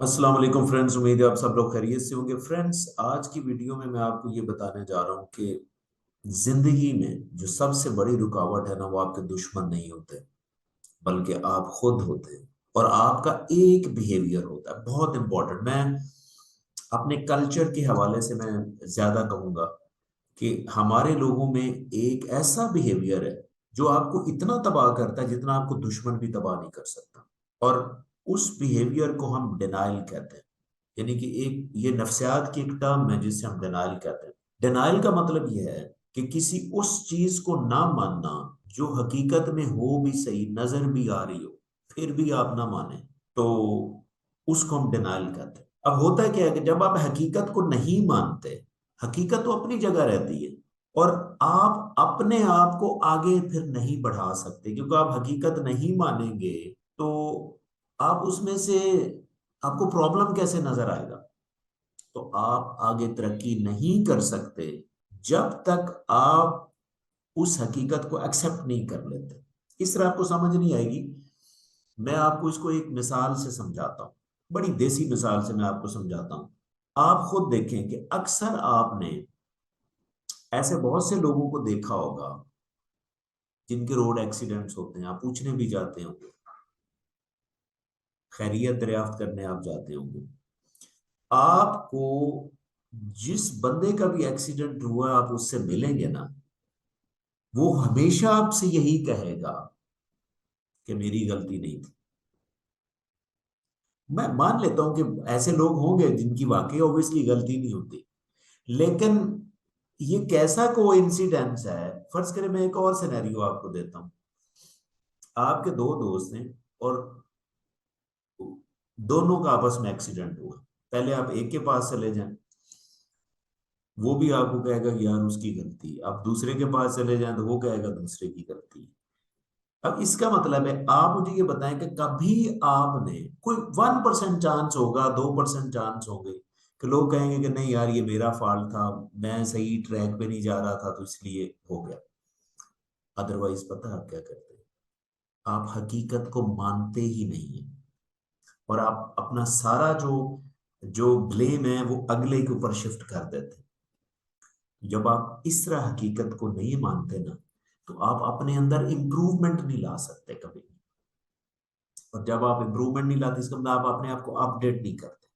अस्सलाम वालेकुम फ्रेंड्स, उम्मीद है आप सब लोग खैरियत से होंगे। फ्रेंड्स, आज की वीडियो में मैं आपको ये बताने जा रहा हूँ कि जिंदगी में जो सबसे बड़ी रुकावट है ना, वो आपके दुश्मन नहीं होते, बल्कि आप खुद होते हैं। और आपका एक बिहेवियर होता है बहुत इंपॉर्टेंट। मैं अपने कल्चर के हवाले से मैं ज्यादा कहूंगा कि हमारे लोगों में एक ऐसा बिहेवियर है जो आपको इतना तबाह करता है जितना आपको दुश्मन भी तबाह नहीं कर सकता। और उस बिहेवियर को हम डिनाइल कहते हैं। यानी कि एक ये नफ्सियात की एक टर्म है जिसे हम डिनाइल कहते हैं। डिनाइल का मतलब यह है कि किसी उस चीज को ना मानना जो हकीकत में हो भी सही, नजर भी आ रही हो, फिर भी आप ना माने, तो उसको हम डिनाइल कहते हैं। अब होता है क्या है कि जब आप हकीकत को नहीं मानते, हकीकत तो अपनी जगह रहती है और आप अपने आप को आगे फिर नहीं बढ़ा सकते, क्योंकि आप हकीकत नहीं मानेंगे तो आप उसमें से आपको प्रॉब्लम कैसे नजर आएगा। तो आप आगे तरक्की नहीं कर सकते जब तक आप उस हकीकत को एक्सेप्ट नहीं कर लेते। इस तरह आपको समझ नहीं आएगी। मैं आपको इसको एक मिसाल से समझाता हूँ, बड़ी देसी मिसाल से मैं आपको समझाता हूँ। आप खुद देखें कि अक्सर आपने ऐसे बहुत से लोगों को देखा होगा जिनके रोड एक्सीडेंट्स होते हैं, आप पूछने भी जाते होंगे, खैरियत दरियाफ्त करने आप जाते होंगे। आपको जिस बंदे का भी एक्सीडेंट हुआ आप उससे मिलेंगे ना, वो हमेशा आपसे यही कहेगा कि मेरी गलती नहीं थी। मैं मान लेता हूं कि ऐसे लोग होंगे जिनकी वाकई ऑब्वियसली गलती नहीं होती, लेकिन ये कैसा कोइंसिडेंस है। फर्ज करें, मैं एक और सिनेरियो आपको देता हूं। आपके दो दोस्त हैं और दोनों का आपस में एक्सीडेंट हुआ। पहले आप एक के पास चले जाएं, वो भी आपको कहेगा कि यार उसकी गलती है। आप दूसरे के पास चले जाएं तो वो कहेगा दूसरे की गलती है। अब इसका मतलब है, आप मुझे ये बताएं कि कभी आपने कोई 1% चांस होगा, 2% चांस होंगे कि लोग कहेंगे कि नहीं यार ये मेरा फॉल्ट था, मैं सही ट्रैक पे नहीं जा रहा था तो इसलिए हो गया। अदरवाइज पता है आप क्या करते हैं? आप हकीकत को मानते ही नहीं है और आप अपना सारा जो जो ब्लेम है वो अगले के ऊपर शिफ्ट कर देते हैं। जब आप इस तरह हकीकत को नहीं मानते ना, तो आप अपने अंदर इंप्रूवमेंट नहीं ला सकते कभी। और जब आप इंप्रूवमेंट नहीं लाते, इसका मतलब आप अपने आप को अपडेट नहीं करते।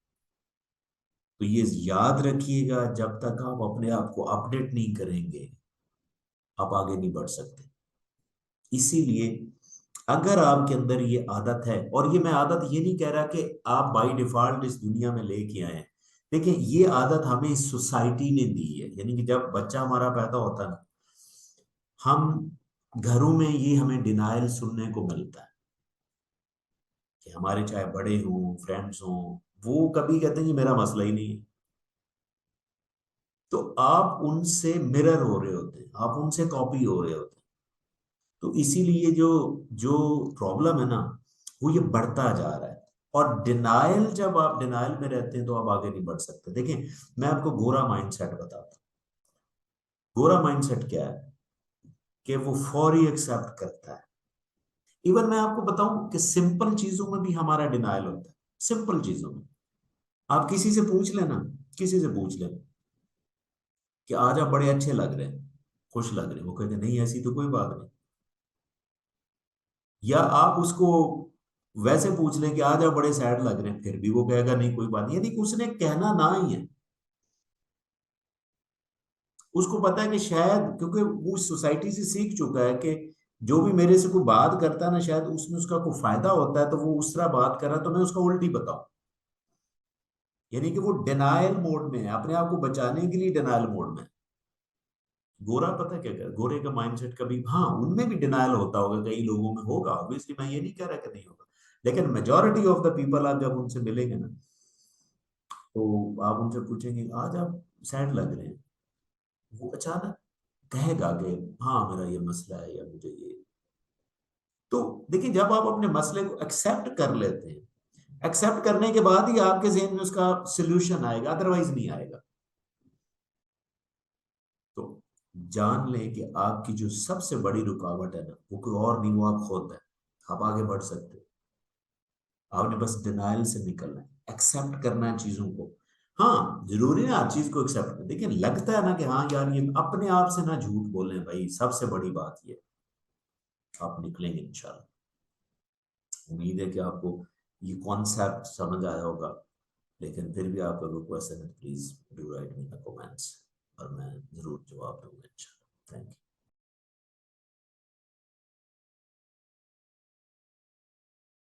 तो ये याद रखिएगा, जब तक आप अपने आप को अपडेट नहीं करेंगे आप आगे नहीं बढ़ सकते। इसीलिए अगर आपके अंदर ये आदत है, और ये मैं आदत ये नहीं कह रहा कि आप बाय डिफॉल्ट इस दुनिया में लेके आए हैं। देखिए, ये आदत हमें इस सोसाइटी ने दी है। यानी कि जब बच्चा हमारा पैदा होता है ना, हम घरों में ये हमें डिनायल सुनने को मिलता है कि हमारे चाहे बड़े हों, फ्रेंड्स हों, वो कभी कहते हैं कि मेरा मसला ही नहीं है। तो आप उनसे मिरर हो रहे होते हैं, आप उनसे कॉपी हो रहे होते हैं। तो इसीलिए जो जो प्रॉब्लम है ना, वो ये बढ़ता जा रहा है। और डिनायल, जब आप डिनायल में रहते हैं तो आप आगे नहीं बढ़ सकते। देखिए, मैं आपको गोरा माइंडसेट बताता हूँ। गोरा माइंडसेट क्या है कि वो फौरी एक्सेप्ट करता है। इवन मैं आपको बताऊं कि सिंपल चीजों में भी हमारा डिनायल होता है। सिंपल चीजों में आप किसी से पूछ लेना, किसी से पूछ लेना कि आज आप बड़े अच्छे लग रहे हैं, खुश लग रहे हैं, वो कहते नहीं ऐसी तो कोई बात नहीं। या आप उसको वैसे पूछ लें कि आज आप बड़े सैड लग रहे हैं, फिर भी वो कहेगा नहीं कोई बात नहीं। यदि उसने कहना ना ही है, उसको पता है कि शायद, क्योंकि वो सोसाइटी से सीख चुका है कि जो भी मेरे से कोई बात करता है ना, शायद उसमें उसका कोई फायदा होता है, तो वो उस तरह बात कर रहा है तो मैं उसका उल्टी बताऊं। यानी कि वो डिनायल मोड में है, अपने आप को बचाने के लिए डिनायल मोड में है। गोरा पता क्या कर, गोरे का माइंडसेट कभी, हाँ उनमें भी डिनायल होता होगा, कई लोगों में होगा, ऑब्वियसली मैं ये नहीं कह रहा कि नहीं होगा। लेकिन मेजोरिटी ऑफ द पीपल, आप जब उनसे मिलेंगे ना, तो आप उनसे पूछेंगे आज आप सैड लग रहे हैं, वो अचानक कहेगा कि हाँ मेरा ये मसला है या मुझे ये। तो देखिए, जब आप अपने मसले को एक्सेप्ट कर लेते हैं, एक्सेप्ट करने के बाद ही आपके जहन में उसका सोल्यूशन आएगा, अदरवाइज नहीं आएगा। तो जान लें कि आपकी जो सबसे बड़ी रुकावट है ना, वो कोई और नहीं, वो आप खुद है। आप आगे बढ़ सकते हो, आपने बस डिनाइल से निकलना है। एक्सेप्ट करना है चीजों को। हाँ, जरूरी है हर चीज को एक्सेप्ट कर, लेकिन लगता है ना कि हाँ यार ये अपने आप से ना झूठ बोलें भाई, सबसे बड़ी बात ये। आप निकलेंगे इंशाल्लाह। उम्मीद है कि आपको ये कॉन्सेप्ट समझ आया होगा, लेकिन फिर भी आपका कोई क्वेश्चन है please do right me in the comments, और मैं जरूर जवाब दूंगा इंशाल्लाह। Thank you.